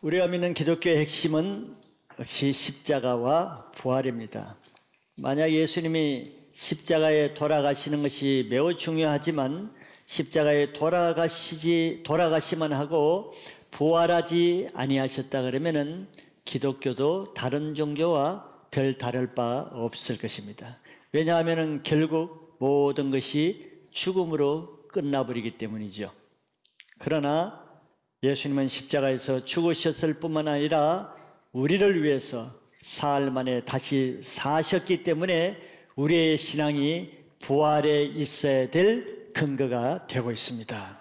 우리가 믿는 기독교의 핵심은 역시 십자가와 부활입니다. 만약 예수님이 십자가에 돌아가시는 것이 매우 중요하지만 십자가에 돌아가시만 하고 부활하지 아니하셨다 그러면은 기독교도 다른 종교와 별 다를 바 없을 것입니다. 왜냐하면 결국 모든 것이 죽음으로 끝나버리기 때문이죠. 그러나 예수님은 십자가에서 죽으셨을 뿐만 아니라 우리를 위해서 사흘 만에 다시 사셨기 때문에 우리의 신앙이 부활에 있어야 될 근거가 되고 있습니다.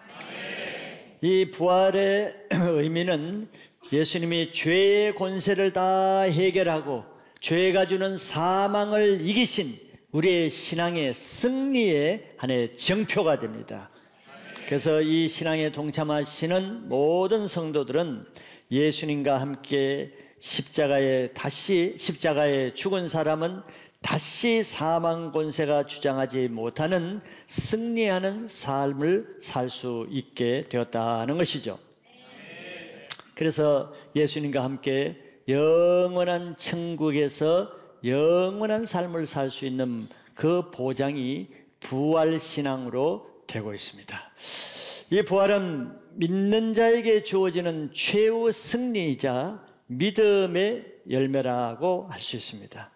이 부활의 의미는 예수님이 죄의 권세를 다 해결하고 죄가 주는 사망을 이기신 우리의 신앙의 승리의 하나의 정표가 됩니다. 그래서 이 신앙에 동참하시는 모든 성도들은 예수님과 함께 십자가에 죽은 사람은 다시 사망 권세가 주장하지 못하는 승리하는 삶을 살 수 있게 되었다는 것이죠. 그래서 예수님과 함께 영원한 천국에서 영원한 삶을 살 수 있는 그 보장이 부활신앙으로 되고 있습니다. 이 부활은 믿는 자에게 주어지는 최후 승리이자 믿음의 열매라고 할 수 있습니다.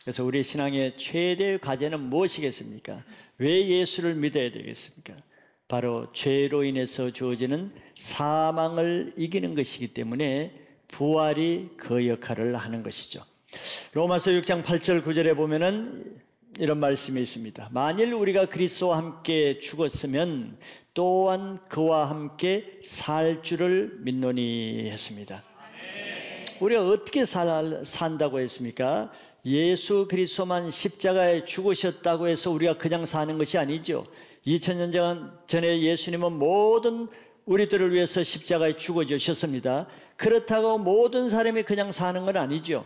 그래서 우리 신앙의 최대의 과제는 무엇이겠습니까? 왜 예수를 믿어야 되겠습니까? 바로 죄로 인해서 주어지는 사망을 이기는 것이기 때문에 부활이 그 역할을 하는 것이죠. 로마서 6장 8절 9절에 보면은 이런 말씀이 있습니다. 만일 우리가 그리스도와 함께 죽었으면 또한 그와 함께 살 줄을 믿노니 했습니다. 우리가 어떻게 산다고 했습니까? 예수 그리스도만 십자가에 죽으셨다고 해서 우리가 그냥 사는 것이 아니죠. 2000년 전에 예수님은 모든 우리들을 위해서 십자가에 죽어주셨습니다. 그렇다고 모든 사람이 그냥 사는 건 아니죠.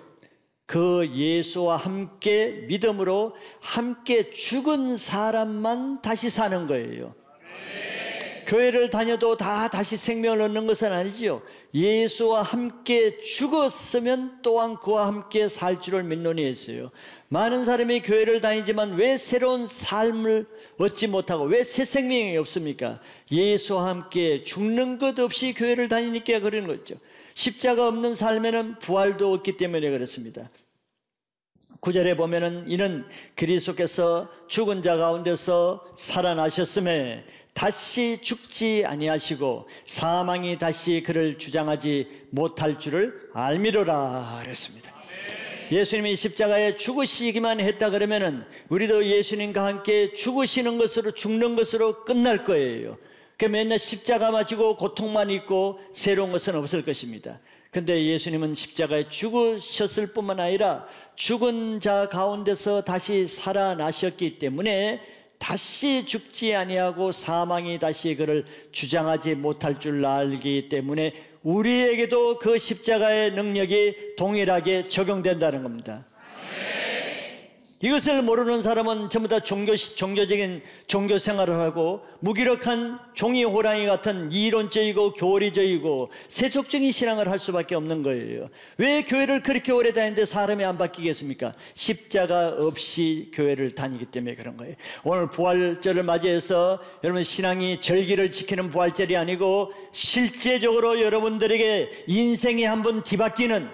그 예수와 함께 믿음으로 함께 죽은 사람만 다시 사는 거예요. 교회를 다녀도 다 다시 생명을 얻는 것은 아니죠. 예수와 함께 죽었으면 또한 그와 함께 살 줄을 믿노니 했어요. 많은 사람이 교회를 다니지만 왜 새로운 삶을 얻지 못하고 왜 새 생명이 없습니까? 예수와 함께 죽는 것 없이 교회를 다니니까 그러는 거죠. 십자가 없는 삶에는 부활도 없기 때문에 그렇습니다. 9절에 보면은 이는 그리스도께서 죽은 자 가운데서 살아나셨음에 다시 죽지 아니하시고 사망이 다시 그를 주장하지 못할 줄을 알미로라 그랬습니다. 예수님이 십자가에 죽으시기만 했다 그러면은 우리도 예수님과 함께 죽는 것으로 끝날 거예요. 그 맨날 십자가만 지고 고통만 있고 새로운 것은 없을 것입니다. 근데 예수님은 십자가에 죽으셨을 뿐만 아니라 죽은 자 가운데서 다시 살아나셨기 때문에 다시 죽지 아니하고 사망이 다시 그를 주장하지 못할 줄 알기 때문에 우리에게도 그 십자가의 능력이 동일하게 적용된다는 겁니다. 이것을 모르는 사람은 전부 다 종교적인 종교 생활을 하고 무기력한 종이 호랑이 같은 이론적이고 교리적이고 세속적인 신앙을 할 수밖에 없는 거예요. 왜 교회를 그렇게 오래 다니는데 사람이 안 바뀌겠습니까? 십자가 없이 교회를 다니기 때문에 그런 거예요. 오늘 부활절을 맞이해서 여러분 신앙이 절기를 지키는 부활절이 아니고 실제적으로 여러분들에게 인생이 한번 뒤바뀌는,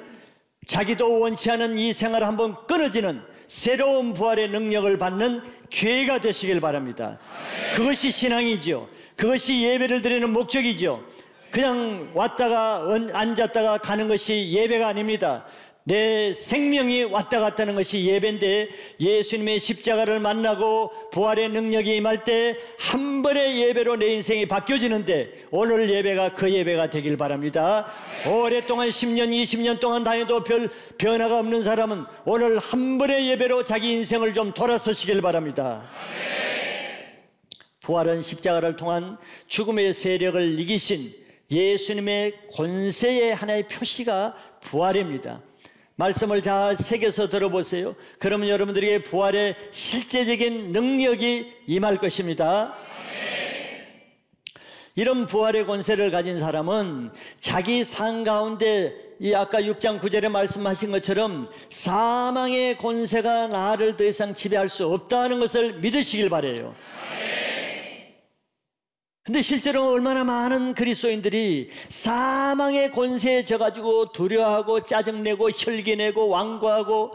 자기도 원치 않은 이 생활을 한번 끊어지는 새로운 부활의 능력을 받는 기회가 되시길 바랍니다. 그것이 신앙이죠. 그것이 예배를 드리는 목적이죠. 그냥 왔다가 앉았다가 가는 것이 예배가 아닙니다. 내 생명이 왔다 갔다 하는 것이 예배인데 예수님의 십자가를 만나고 부활의 능력이 임할 때 한 번의 예배로 내 인생이 바뀌어지는데 오늘 예배가 그 예배가 되길 바랍니다. 오랫동안 10년 20년 동안 다녀도 별 변화가 없는 사람은 오늘 한 번의 예배로 자기 인생을 좀 돌아서시길 바랍니다. 부활은 십자가를 통한 죽음의 세력을 이기신 예수님의 권세의 하나의 표시가 부활입니다. 말씀을 잘 새겨서 들어보세요. 그러면 여러분들에게 부활의 실제적인 능력이 임할 것입니다. 이런 부활의 권세를 가진 사람은 자기 삶 가운데 이 아까 6장 9절에 말씀하신 것처럼 사망의 권세가 나를 더 이상 지배할 수 없다는 것을 믿으시길 바라요. 근데 실제로 얼마나 많은 그리스도인들이 사망의 권세에 져가지고 두려워하고 짜증내고 혈기내고 완고하고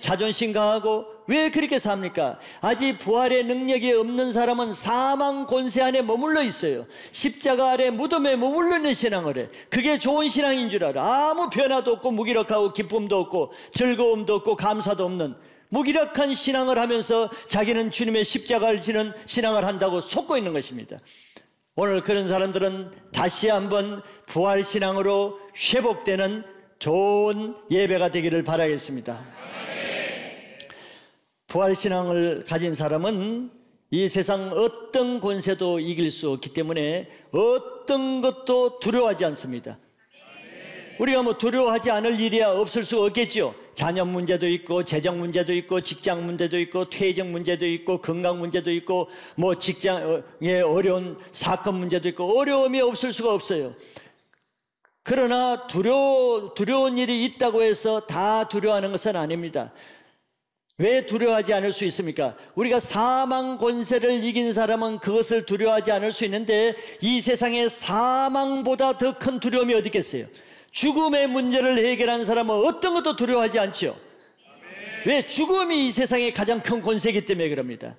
자존심 강하고 왜 그렇게 삽니까? 아직 부활의 능력이 없는 사람은 사망 권세 안에 머물러 있어요. 십자가 아래 무덤에 머물러 있는 신앙을 해. 그게 좋은 신앙인 줄 알아. 아무 변화도 없고 무기력하고 기쁨도 없고 즐거움도 없고 감사도 없는 무기력한 신앙을 하면서 자기는 주님의 십자가를 지는 신앙을 한다고 속고 있는 것입니다. 오늘 그런 사람들은 다시 한번 부활신앙으로 회복되는 좋은 예배가 되기를 바라겠습니다. 부활신앙을 가진 사람은 이 세상 어떤 권세도 이길 수 없기 때문에 어떤 것도 두려워하지 않습니다. 우리가 뭐 두려워하지 않을 일이야 없을 수 없겠죠. 자녀 문제도 있고 재정 문제도 있고 직장 문제도 있고 퇴직 문제도 있고 건강 문제도 있고 뭐 직장의 어려운 사건 문제도 있고 어려움이 없을 수가 없어요. 그러나 두려운 일이 있다고 해서 다 두려워하는 것은 아닙니다. 왜 두려워하지 않을 수 있습니까? 우리가 사망 권세를 이긴 사람은 그것을 두려워하지 않을 수 있는데 이 세상에 사망보다 더 큰 두려움이 어디 있겠어요? 죽음의 문제를 해결한 사람은 어떤 것도 두려워하지 않죠. 왜? 죽음이 이 세상의 가장 큰 권세이기 때문에 그럽니다.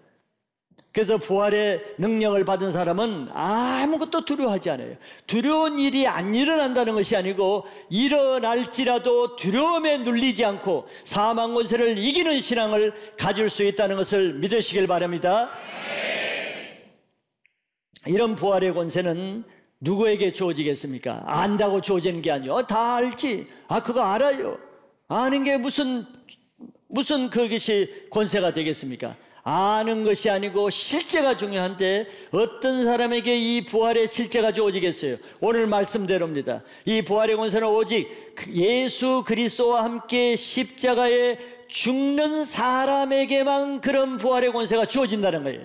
그래서 부활의 능력을 받은 사람은 아무것도 두려워하지 않아요. 두려운 일이 안 일어난다는 것이 아니고 일어날지라도 두려움에 눌리지 않고 사망 권세를 이기는 신앙을 가질 수 있다는 것을 믿으시길 바랍니다. 이런 부활의 권세는 누구에게 주어지겠습니까? 안다고 주어지는 게 아니에요. 다 알지. 그거 알아요. 아는 게 무슨 그것이 권세가 되겠습니까? 아는 것이 아니고 실제가 중요한데 어떤 사람에게 이 부활의 실제가 주어지겠어요? 오늘 말씀대로입니다. 이 부활의 권세는 오직 예수 그리스도와 함께 십자가에 죽는 사람에게만 그런 부활의 권세가 주어진다는 거예요.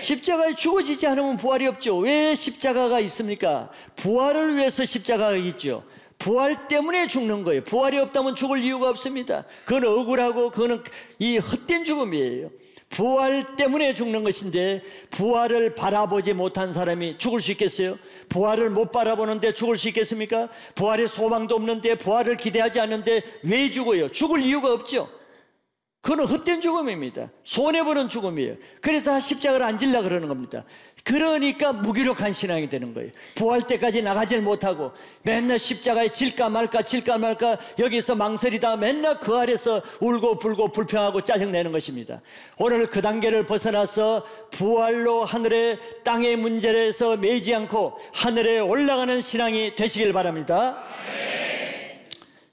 십자가에 죽어지지 않으면 부활이 없죠. 왜 십자가가 있습니까? 부활을 위해서 십자가가 있죠. 부활 때문에 죽는 거예요. 부활이 없다면 죽을 이유가 없습니다. 그건 억울하고 그거는 이 헛된 죽음이에요. 부활 때문에 죽는 것인데 부활을 바라보지 못한 사람이 죽을 수 있겠어요? 부활을 못 바라보는데 죽을 수 있겠습니까? 부활의 소망도 없는데 부활을 기대하지 않는데 왜 죽어요? 죽을 이유가 없죠. 그건 헛된 죽음입니다. 손해보는 죽음이에요. 그래서 다 십자가를 안 질라 그러는 겁니다. 그러니까 무기력한 신앙이 되는 거예요. 부활 때까지 나가질 못하고 맨날 십자가에 질까 말까 여기서 망설이다 맨날 그 아래서 울고 불고 불평하고 짜증내는 것입니다. 오늘 그 단계를 벗어나서 부활로 하늘의 땅의 문제에서 매이지 않고 하늘에 올라가는 신앙이 되시길 바랍니다.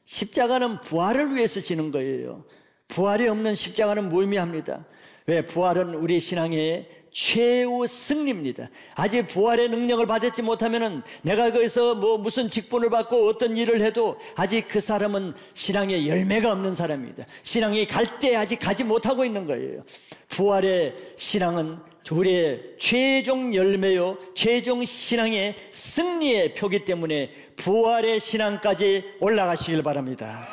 십자가는 부활을 위해서 지는 거예요. 부활이 없는 십자가는 무의미합니다. 왜? 부활은 우리 신앙의 최후 승리입니다. 아직 부활의 능력을 받지 못하면은 내가 거기서 뭐 무슨 직분을 받고 어떤 일을 해도 아직 그 사람은 신앙의 열매가 없는 사람입니다. 신앙이 갈 때 아직 가지 못하고 있는 거예요. 부활의 신앙은 우리의 최종 열매요, 최종 신앙의 승리의 표기 때문에 부활의 신앙까지 올라가시길 바랍니다.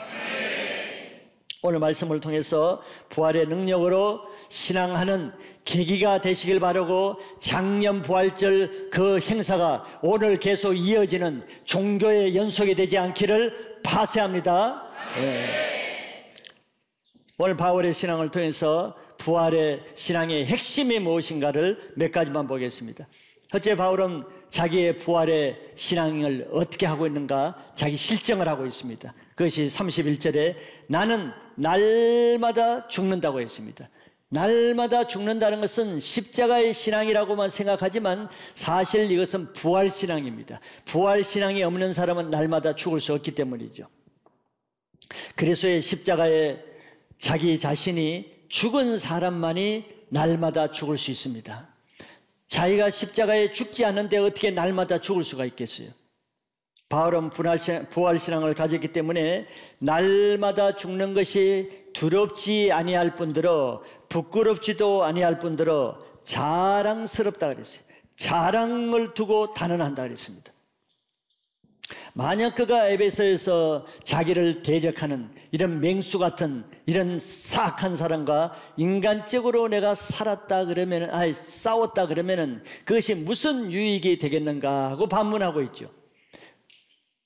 오늘 말씀을 통해서 부활의 능력으로 신앙하는 계기가 되시길 바라고 작년 부활절 그 행사가 오늘 계속 이어지는 종교의 연속이 되지 않기를 파쇄합니다. 오늘 바울의 신앙을 통해서 부활의 신앙의 핵심이 무엇인가를 몇 가지만 보겠습니다. 첫째, 바울은 자기의 부활의 신앙을 어떻게 하고 있는가 자기 실정을 하고 있습니다. 그것이 31절에 나는 날마다 죽는다고 했습니다. 날마다 죽는다는 것은 십자가의 신앙이라고만 생각하지만 사실 이것은 부활신앙입니다. 부활신앙이 없는 사람은 날마다 죽을 수 없기 때문이죠. 그리스도의 십자가에 자기 자신이 죽은 사람만이 날마다 죽을 수 있습니다. 자기가 십자가에 죽지 않는데 어떻게 날마다 죽을 수가 있겠어요? 바울은 부활신앙을 가졌기 때문에 날마다 죽는 것이 두렵지 아니할 뿐더러 부끄럽지도 아니할 뿐더러 자랑스럽다 그랬어요. 자랑을 두고 단언한다 그랬습니다. 만약 그가 에베소에서 자기를 대적하는 이런 맹수 같은 이런 사악한 사람과 인간적으로 내가 살았다 그러면, 싸웠다 그러면은 그것이 무슨 유익이 되겠는가 하고 반문하고 있죠.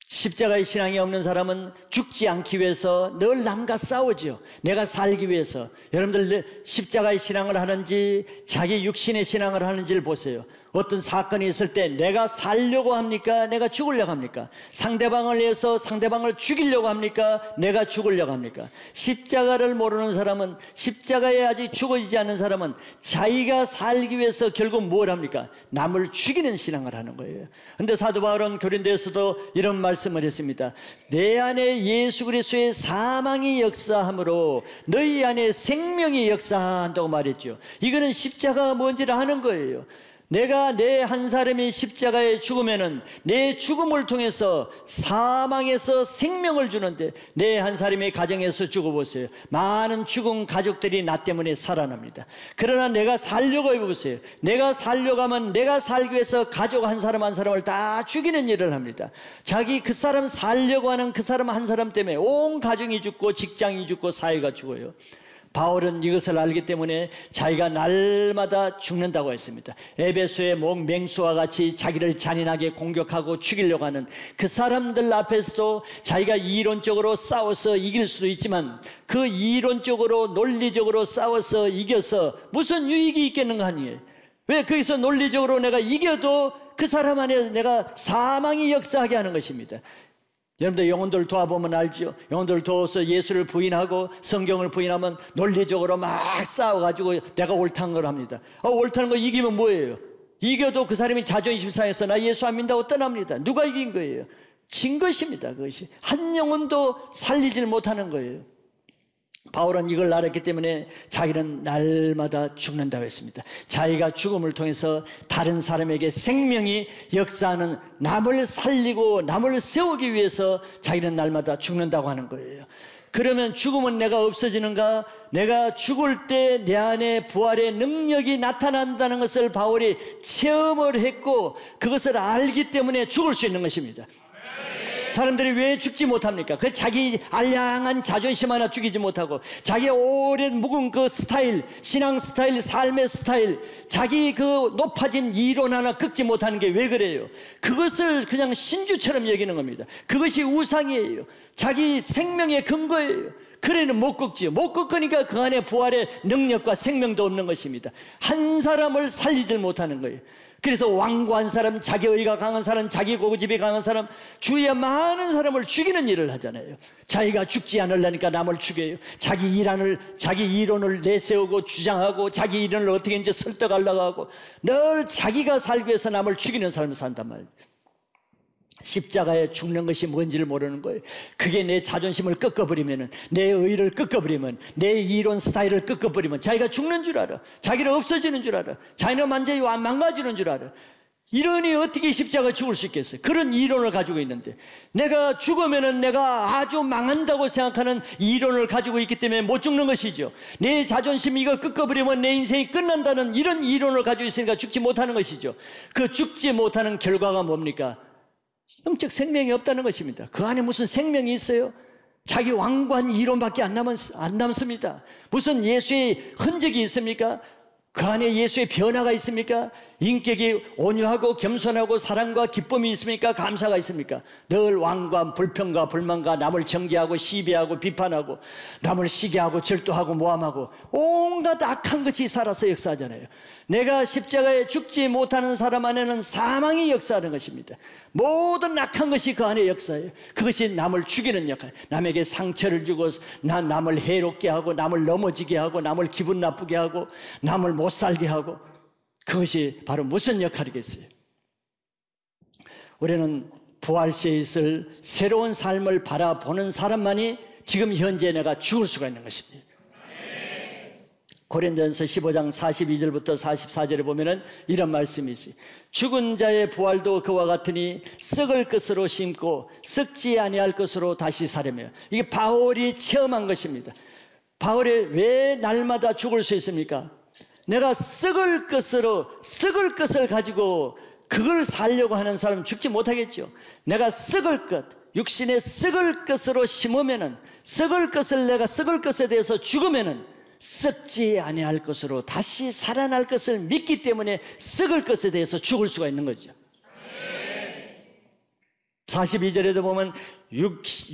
십자가의 신앙이 없는 사람은 죽지 않기 위해서 늘 남과 싸우죠. 내가 살기 위해서. 여러분들 십자가의 신앙을 하는지 자기 육신의 신앙을 하는지를 보세요. 어떤 사건이 있을 때 내가 살려고 합니까? 내가 죽으려고 합니까? 상대방을 위해서 상대방을 죽이려고 합니까? 내가 죽으려고 합니까? 십자가를 모르는 사람은, 십자가에 아직 죽어지지 않는 사람은 자기가 살기 위해서 결국 뭘 합니까? 남을 죽이는 신앙을 하는 거예요. 그런데 사도 바울은 고린도에서도 이런 말씀을 했습니다. 내 안에 예수 그리스도의 사망이 역사함으로 너희 안에 생명이 역사한다고 말했죠. 이거는 십자가가 뭔지를 아는 거예요. 내가 내 한 사람이 십자가에 죽으면은 내 죽음을 통해서 사망에서 생명을 주는데, 내 한 사람의 가정에서 죽어보세요. 많은 죽은 가족들이 나 때문에 살아납니다. 그러나 내가 살려고 해보세요. 내가 살려고 하면 내가 살기 위해서 가족 한 사람 한 사람을 다 죽이는 일을 합니다. 자기 그 사람 살려고 하는 그 사람 한 사람 때문에 온 가정이 죽고 직장이 죽고 사회가 죽어요. 바울은 이것을 알기 때문에 자기가 날마다 죽는다고 했습니다. 에베소의 맹수와 같이 자기를 잔인하게 공격하고 죽이려고 하는 그 사람들 앞에서도 자기가 이론적으로 싸워서 이길 수도 있지만, 그 이론적으로 논리적으로 싸워서 이겨서 무슨 유익이 있겠는가 하니, 왜 거기서 논리적으로 내가 이겨도 그 사람 안에 내가 사망이 역사하게 하는 것입니다. 여러분들 영혼들 도와보면 알죠. 영혼들 도와서 예수를 부인하고 성경을 부인하면 논리적으로 막 싸워가지고 내가 옳다는 걸 합니다. 옳다는 거 이기면 뭐예요? 이겨도 그 사람이 자존심 상해서 나 예수 안 믿는다고 떠납니다. 누가 이긴 거예요? 진 것입니다. 그것이 한 영혼도 살리질 못하는 거예요. 바울은 이걸 알았기 때문에 자기는 날마다 죽는다고 했습니다. 자기가 죽음을 통해서 다른 사람에게 생명이 역사하는, 남을 살리고 남을 세우기 위해서 자기는 날마다 죽는다고 하는 거예요. 그러면 죽음은 내가 없어지는가? 내가 죽을 때 내 안에 부활의 능력이 나타난다는 것을 바울이 체험을 했고 그것을 알기 때문에 죽을 수 있는 것입니다. 사람들이 왜 죽지 못합니까? 그 자기 알량한 자존심 하나 죽이지 못하고, 자기 오랜 묵은 그 스타일, 신앙 스타일, 삶의 스타일, 자기 그 높아진 이론 하나 꺾지 못하는 게 왜 그래요? 그것을 그냥 신주처럼 여기는 겁니다. 그것이 우상이에요. 자기 생명의 근거예요. 그래는 못 꺾지요. 못 꺾으니까 그 안에 부활의 능력과 생명도 없는 것입니다. 한 사람을 살리질 못하는 거예요. 그래서 완고한 사람, 자기 의가 강한 사람, 자기 고집이 강한 사람, 주위에 많은 사람을 죽이는 일을 하잖아요. 자기가 죽지 않으려니까 남을 죽여요. 자기 이론을 내세우고 주장하고 자기 이론을 어떻게 이제 설득하려고 하고 늘 자기가 살기 위해서 남을 죽이는 삶을 산단 말이에요. 십자가에 죽는 것이 뭔지를 모르는 거예요. 그게 내 자존심을 꺾어버리면, 내 의를 꺾어버리면, 내 이론 스타일을 꺾어버리면 자기가 죽는 줄 알아. 자기는 없어지는 줄 알아. 자기는 완전히 망가지는 줄 알아. 이러니 어떻게 십자가 죽을 수 있겠어요? 그런 이론을 가지고 있는데, 내가 죽으면 내가 아주 망한다고 생각하는 이론을 가지고 있기 때문에 못 죽는 것이죠. 내 자존심 이거 꺾어버리면 내 인생이 끝난다는 이런 이론을 가지고 있으니까 죽지 못하는 것이죠. 그 죽지 못하는 결과가 뭡니까? 영적 생명이 없다는 것입니다. 그 안에 무슨 생명이 있어요? 자기 완고한 이론밖에 안 남습니다. 무슨 예수의 흔적이 있습니까? 그 안에 예수의 변화가 있습니까? 인격이 온유하고 겸손하고 사랑과 기쁨이 있습니까? 감사가 있습니까? 늘 완고한 불평과 불만과 남을 정죄하고 시비하고 비판하고 남을 시기하고 질투하고 모함하고 온갖 악한 것이 살아서 역사하잖아요. 내가 십자가에 죽지 못하는 사람 안에는 사망이 역사하는 것입니다. 모든 악한 것이 그 안에 역사해요. 그것이 남을 죽이는 역할, 남에게 상처를 주고 남을 해롭게 하고 남을 넘어지게 하고 남을 기분 나쁘게 하고 남을 못 살게 하고, 그것이 바로 무슨 역할이겠어요? 우리는 부활 시에 있을 새로운 삶을 바라보는 사람만이 지금 현재 내가 죽을 수가 있는 것입니다. 고린도전서 15장 42절부터 44절에 보면은 이런 말씀이 있어요. 죽은 자의 부활도 그와 같으니 썩을 것으로 심고 썩지 아니할 것으로 다시 사려며. 이게 바울이 체험한 것입니다. 바울이 왜 날마다 죽을 수 있습니까? 내가 썩을 것을 가지고 그걸 살려고 하는 사람은 죽지 못하겠죠. 내가 썩을 것, 육신의 썩을 것으로 심으면은, 썩을 것을 내가 썩을 것에 대해서 죽으면은 썩지 아니할 것으로 다시 살아날 것을 믿기 때문에 썩을 것에 대해서 죽을 수가 있는 거죠. 42절에도 보면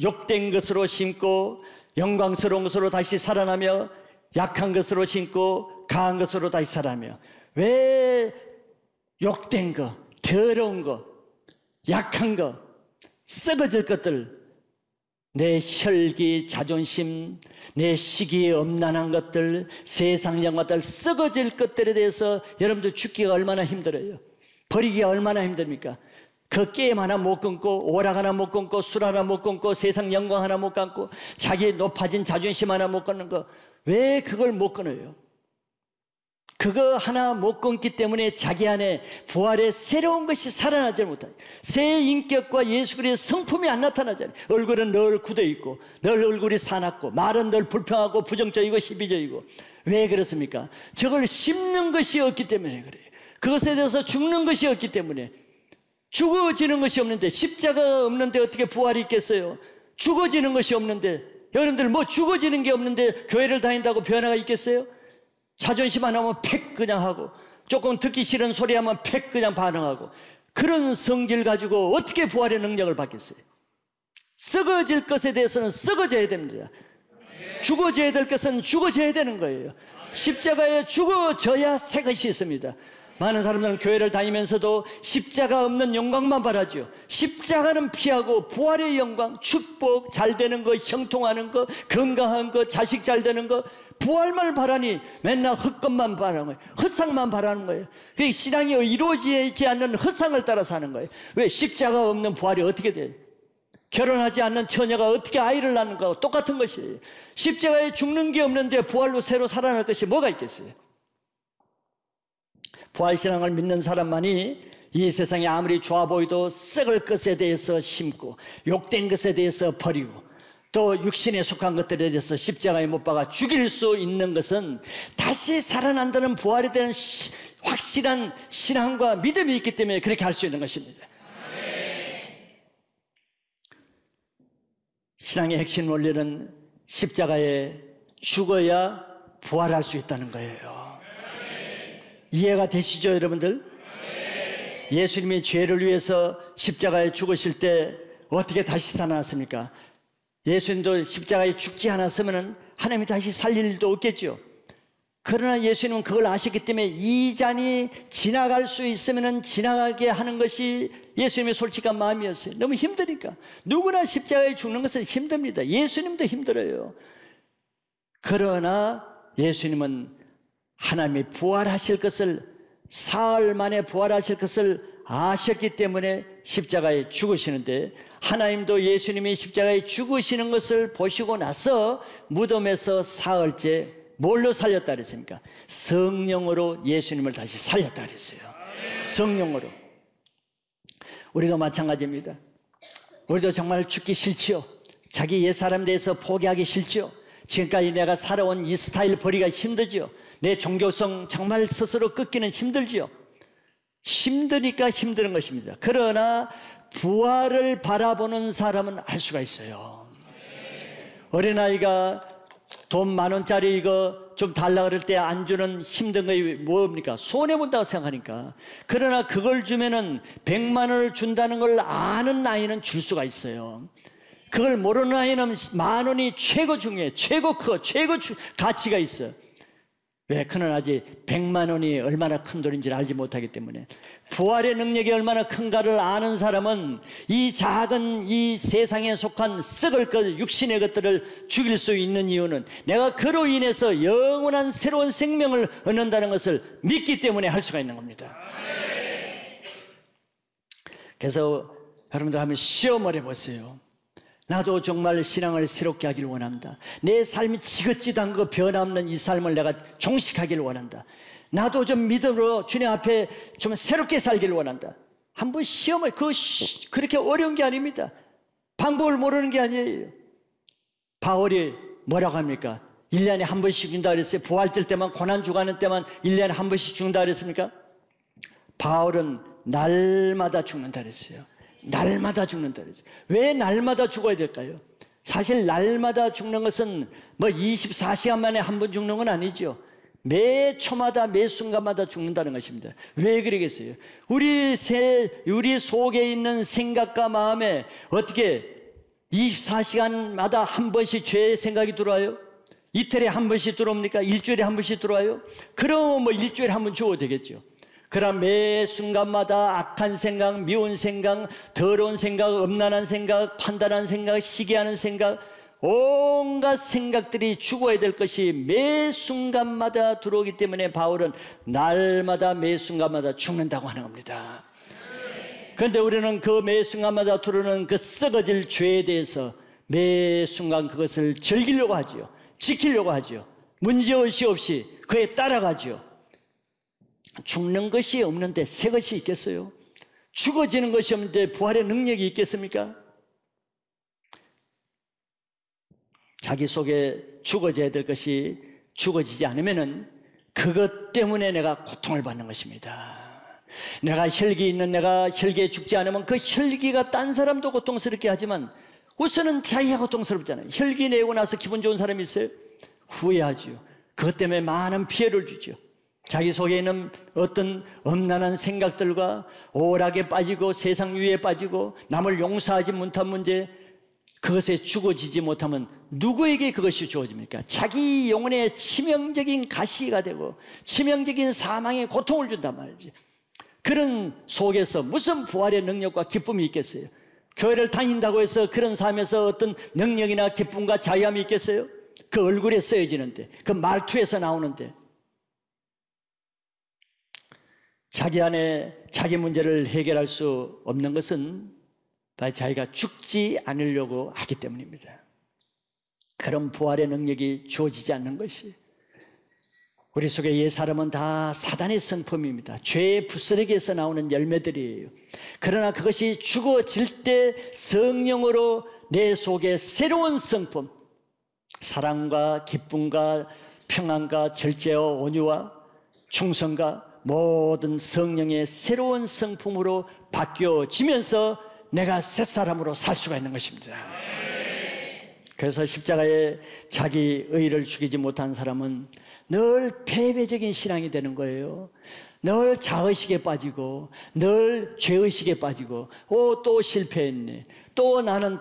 욕된 것으로 심고 영광스러운 것으로 다시 살아나며 약한 것으로 심고 강한 것으로 다시 살아나며. 왜 욕된 거, 더러운 거, 약한 거, 썩어질 것들, 내 혈기, 자존심, 내 시기에 엄난한 것들, 세상 영화들, 썩어질 것들에 대해서 여러분들 죽기가 얼마나 힘들어요. 버리기가 얼마나 힘듭니까? 그 게임 하나 못 끊고, 오락 하나 못 끊고, 술 하나 못 끊고, 세상 영광 하나 못 끊고, 자기의 높아진 자존심 하나 못 끊는 거, 왜 그걸 못 끊어요? 그거 하나 못 끊기 때문에 자기 안에 부활의 새로운 것이 살아나지 못해요. 새 인격과 예수 그리스도의 성품이 안 나타나잖아요. 얼굴은 늘 굳어있고, 늘 얼굴이 사납고, 말은 늘 불평하고 부정적이고 시비적이고. 왜 그렇습니까? 저걸 심는 것이 없기 때문에 그래요. 그것에 대해서 죽는 것이 없기 때문에. 죽어지는 것이 없는데, 십자가가 없는데 어떻게 부활이 있겠어요? 죽어지는 것이 없는데, 여러분들 뭐 죽어지는 게 없는데 교회를 다닌다고 변화가 있겠어요? 자존심 안 하면 팩 그냥 하고, 조금 듣기 싫은 소리 하면 팩 그냥 반응하고, 그런 성질 가지고 어떻게 부활의 능력을 받겠어요? 썩어질 것에 대해서는 썩어져야 됩니다. 죽어져야 될 것은 죽어져야 되는 거예요. 십자가에 죽어져야 새 것이 있습니다. 많은 사람들은 교회를 다니면서도 십자가 없는 영광만 바라죠. 십자가는 피하고 부활의 영광, 축복, 잘 되는 거, 형통하는 거, 건강한 거, 자식 잘 되는 거, 부활만 바라니 맨날 헛것만 바라는 거예요. 헛상만 바라는 거예요. 그 신앙이 이루어지지 않는 헛상을 따라 사는 거예요. 왜? 십자가 없는 부활이 어떻게 돼요? 결혼하지 않는 처녀가 어떻게 아이를 낳는가 똑같은 것이에요. 십자가에 죽는 게 없는데 부활로 새로 살아날 것이 뭐가 있겠어요? 부활신앙을 믿는 사람만이 이 세상에 아무리 좋아 보여도 썩을 것에 대해서 심고, 욕된 것에 대해서 버리고, 또 육신에 속한 것들에 대해서 십자가에 못 박아 죽일 수 있는 것은 다시 살아난다는 부활에 대한 확실한 신앙과 믿음이 있기 때문에 그렇게 할 수 있는 것입니다. 신앙의 핵심 원리는 십자가에 죽어야 부활할 수 있다는 거예요. 이해가 되시죠, 여러분들? 예수님이 죄를 위해서 십자가에 죽으실 때 어떻게 다시 살아났습니까? 예수님도 십자가에 죽지 않았으면 하나님이 다시 살릴 일도 없겠죠. 그러나 예수님은 그걸 아셨기 때문에 이 잔이 지나갈 수 있으면 지나가게 하는 것이 예수님의 솔직한 마음이었어요. 너무 힘드니까. 누구나 십자가에 죽는 것은 힘듭니다. 예수님도 힘들어요. 그러나 예수님은 하나님이 부활하실 것을, 사흘 만에 부활하실 것을 아셨기 때문에 십자가에 죽으시는데, 하나님도 예수님이 십자가에 죽으시는 것을 보시고 나서 무덤에서 사흘째 뭘로 살렸다 그랬습니까? 성령으로 예수님을 다시 살렸다 그랬어요. 성령으로. 우리도 마찬가지입니다. 우리도 정말 죽기 싫지요. 자기 옛사람에 대해서 포기하기 싫지요. 지금까지 내가 살아온 이 스타일 버리기가 힘들지요. 내 종교성 정말 스스로 끊기는 힘들지요. 힘드니까 힘든 것입니다. 그러나 부활을 바라보는 사람은 알 수가 있어요. 어린아이가 돈 10,000원짜리 이거 좀 달라 그럴 때 안 주는 힘든 거 뭡니까? 손해본다고 생각하니까. 그러나 그걸 주면은 100만 원을 준다는 걸 아는 아이는 줄 수가 있어요. 그걸 모르는 아이는 10,000원이 최고 중요해. 최고 커. 최고 가치가 있어요. 왜? 그는 아직 100만 원이 얼마나 큰 돈인지를 알지 못하기 때문에. 부활의 능력이 얼마나 큰가를 아는 사람은 이 작은 이 세상에 속한 썩을 것, 육신의 것들을 죽일 수 있는 이유는 내가 그로 인해서 영원한 새로운 생명을 얻는다는 것을 믿기 때문에 할 수가 있는 겁니다. 그래서 여러분들 한번 시험을 해보세요. 나도 정말 신앙을 새롭게 하기를 원한다. 내 삶이 지긋지도 않고 변함없는 이 삶을 내가 종식하기를 원한다. 나도 좀 믿음으로 주님 앞에 좀 새롭게 살기를 원한다. 한번 시험을, 그렇게 어려운 게 아닙니다. 방법을 모르는 게 아니에요. 바울이 뭐라고 합니까? 1년에 한 번씩 죽는다 그랬어요? 부활절 때만, 고난주가 하는 때만 1년에 한 번씩 죽는다 그랬습니까? 바울은 날마다 죽는다 그랬어요. 날마다 죽는다 그랬어요. 왜 날마다 죽어야 될까요? 사실 날마다 죽는 것은 뭐 24시간 만에 한 번 죽는 건 아니죠. 매 초마다 매 순간마다 죽는다는 것입니다. 왜 그러겠어요? 우리 속에 있는 생각과 마음에 어떻게 24시간마다 한 번씩 죄의 생각이 들어와요? 이틀에 한 번씩 들어옵니까? 일주일에 한 번씩 들어와요? 그럼 뭐 일주일에 한 번 죽어도 되겠죠. 그럼 매 순간마다 악한 생각, 미운 생각, 더러운 생각, 음란한 생각, 판단한 생각, 시기하는 생각, 온갖 생각들이 죽어야 될 것이 매 순간마다 들어오기 때문에 바울은 날마다 매 순간마다 죽는다고 하는 겁니다. 그런데 우리는 그 매 순간마다 들어오는 그 썩어질 죄에 대해서 매 순간 그것을 즐기려고 하지요. 지키려고 하지요. 문제의식 없이 그에 따라가지요. 죽는 것이 없는데 새 것이 있겠어요? 죽어지는 것이 없는데 부활의 능력이 있겠습니까? 자기 속에 죽어져야 될 것이 죽어지지 않으면은 그것 때문에 내가 고통을 받는 것입니다. 내가 혈기 있는 내가 혈기에 죽지 않으면 그 혈기가 딴 사람도 고통스럽게 하지만 우선은 자기가 고통스럽잖아요. 혈기 내고 나서 기분 좋은 사람이 있어요? 후회하지요. 그것 때문에 많은 피해를 주죠. 자기 속에 있는 어떤 엄난한 생각들과 오락에 빠지고 세상 유에 빠지고 남을 용서하지 못한 문제, 그것에 죽어지지 못하면 누구에게 그것이 주어집니까? 자기 영혼에 치명적인 가시가 되고 치명적인 사망의 고통을 준단 말이지. 그런 속에서 무슨 부활의 능력과 기쁨이 있겠어요? 교회를 다닌다고 해서 그런 삶에서 어떤 능력이나 기쁨과 자유함이 있겠어요? 그 얼굴에 쓰여지는데, 그 말투에서 나오는데, 자기 안에 자기 문제를 해결할 수 없는 것은 바로 자기가 죽지 않으려고 하기 때문입니다. 그런 부활의 능력이 주어지지 않는 것이, 우리 속에 옛 사람은 다 사단의 성품입니다. 죄의 부스러기에서 나오는 열매들이에요. 그러나 그것이 죽어질 때 성령으로 내 속에 새로운 성품, 사랑과 기쁨과 평안과 절제와 온유와 충성과 모든 성령의 새로운 성품으로 바뀌어지면서 내가 새 사람으로 살 수가 있는 것입니다. 그래서 십자가에 자기 의를 죽이지 못한 사람은 늘 패배적인 신앙이 되는 거예요. 늘 자의식에 빠지고 늘 죄의식에 빠지고 또 실패했네, 또 나는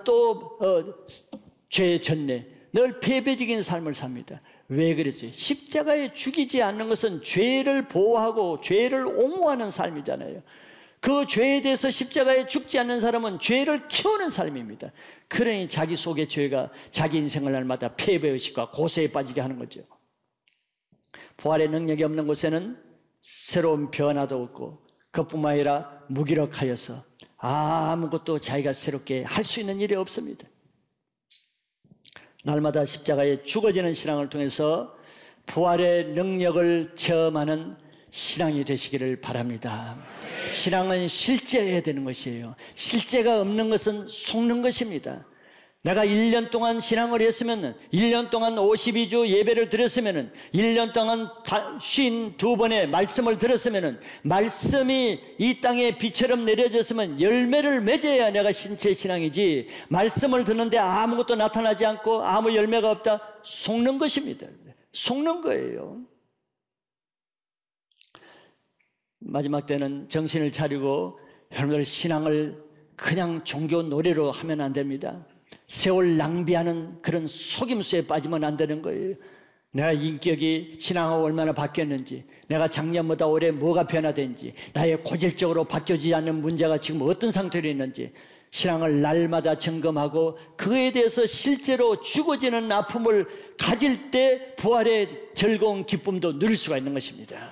죄에 졌네, 늘 패배적인 삶을 삽니다. 왜 그랬어요? 십자가에 죽이지 않는 것은 죄를 보호하고 죄를 옹호하는 삶이잖아요. 그 죄에 대해서 십자가에 죽지 않는 사람은 죄를 키우는 삶입니다. 그러니 자기 속의 죄가 자기 인생을 날마다 패배의식과 고세에 빠지게 하는 거죠. 부활의 능력이 없는 곳에는 새로운 변화도 없고 그뿐만 아니라 무기력하여서 아무것도 자기가 새롭게 할 수 있는 일이 없습니다. 날마다 십자가에 죽어지는 신앙을 통해서 부활의 능력을 체험하는 신앙이 되시기를 바랍니다. 신앙은 실제해야 되는 것이에요. 실제가 없는 것은 속는 것입니다. 내가 1년 동안 신앙을 했으면, 1년 동안 52주 예배를 드렸으면, 1년 동안 52번의 말씀을 들었으면, 말씀이 이 땅에 비처럼 내려졌으면 열매를 맺어야 내가 신체 신앙이지, 말씀을 듣는데 아무것도 나타나지 않고 아무 열매가 없다, 속는 것입니다. 속는 거예요. 마지막 때는 정신을 차리고 여러분들 신앙을 그냥 종교 놀이로 하면 안 됩니다. 세월 낭비하는 그런 속임수에 빠지면 안 되는 거예요. 내가 인격이 신앙하고 얼마나 바뀌었는지, 내가 작년보다 올해 뭐가 변화된지, 나의 고질적으로 바뀌어지지 않는 문제가 지금 어떤 상태로 있는지 신앙을 날마다 점검하고 그에 대해서 실제로 죽어지는 아픔을 가질 때 부활의 즐거운 기쁨도 누릴 수가 있는 것입니다.